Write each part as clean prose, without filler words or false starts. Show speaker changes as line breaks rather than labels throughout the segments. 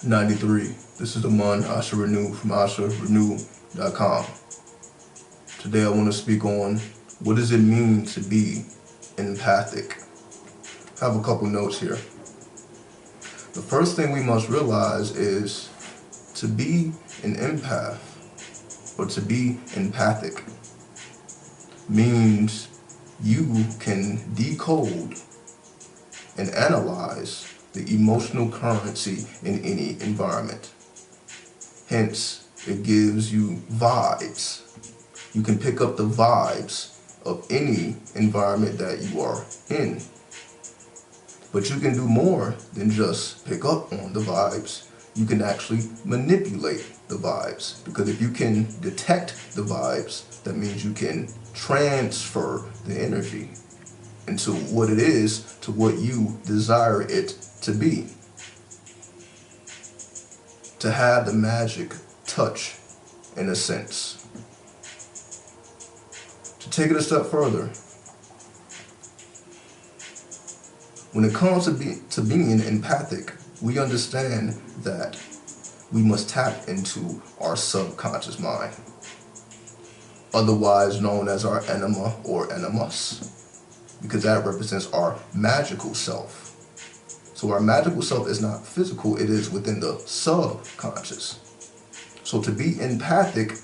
93. This is the Mun Asha Renew from AshaRenew.com. Today I want to speak on what does it mean to be empathic. I have a couple notes here. The first thing we must realize is to be an empath or to be empathic means you can decode and analyze the emotional currency in any environment. Hence, it gives you vibes. You can pick up the vibes of any environment that you are in. But you can do more than just pick up on the vibes. You can actually manipulate the vibes. Because if you can detect the vibes, that means you can transfer the energy into what it is to what you desire it to be. To have the magic touch, in a sense. To take it a step further, when it comes to being empathic, we understand that we must tap into our subconscious mind, otherwise known as our enema or animus, because that represents our magical self. So our magical self is not physical, it is within the subconscious. So to be empathic,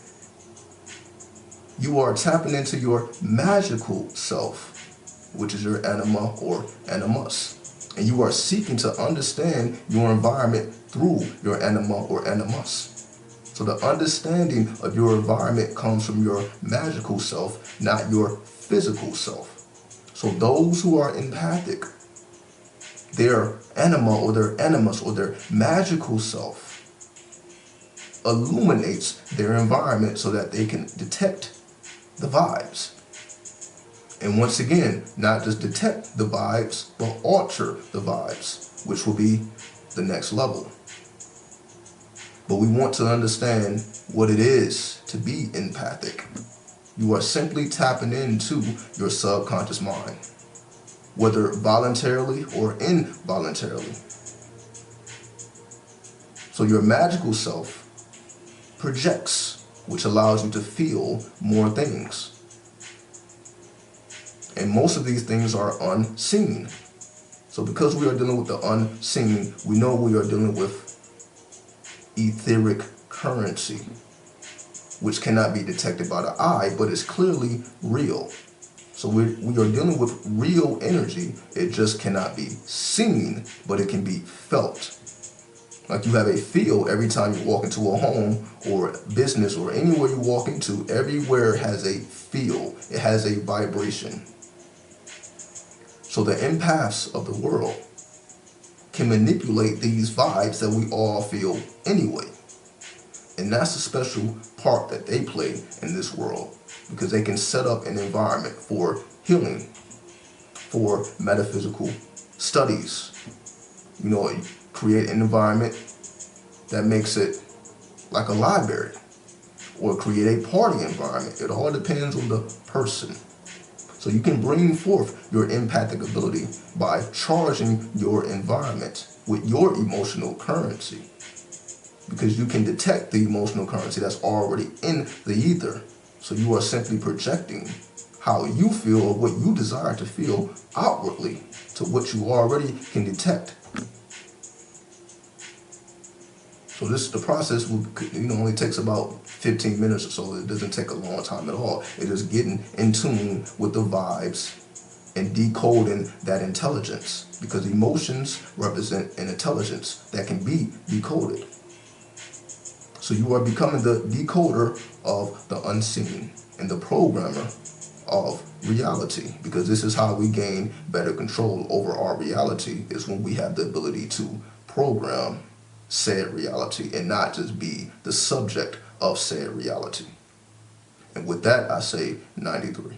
you are tapping into your magical self, which is your anima or animus. And you are seeking to understand your environment through your anima or animus. So the understanding of your environment comes from your magical self, not your physical self. So those who are empathic, their anima or their animus or their magical self illuminates their environment so that they can detect the vibes. And once again, not just detect the vibes, but alter the vibes, which will be the next level. But we want to understand what it is to be empathic. You are simply tapping into your subconscious mind, whether voluntarily or involuntarily. So your magical self projects, which allows you to feel more things. And most of these things are unseen. So because we are dealing with the unseen, we know we are dealing with etheric currency, which cannot be detected by the eye, but is clearly real. So we are dealing with real energy. It just cannot be seen, but it can be felt. Like you have a feel every time you walk into a home or a business or anywhere you walk into, everywhere has a feel. It has a vibration. So the empaths of the world can manipulate these vibes that we all feel anyway. And that's the special part that they play in this world, because they can set up an environment for healing, for metaphysical studies. You know, create an environment that makes it like a library, or create a party environment. It all depends on the person. So you can bring forth your empathic ability by charging your environment with your emotional currency, because you can detect the emotional currency that's already in the ether. So you are simply projecting how you feel or what you desire to feel outwardly to what you already can detect. So the process will, only takes about 15 minutes or so. It doesn't take a long time at all. It is getting in tune with the vibes and decoding that intelligence, because emotions represent an intelligence that can be decoded. So you are becoming the decoder of the unseen and the programmer of reality, because this is how we gain better control over our reality, is when we have the ability to program said reality and not just be the subject of said reality. And with that, I say 93.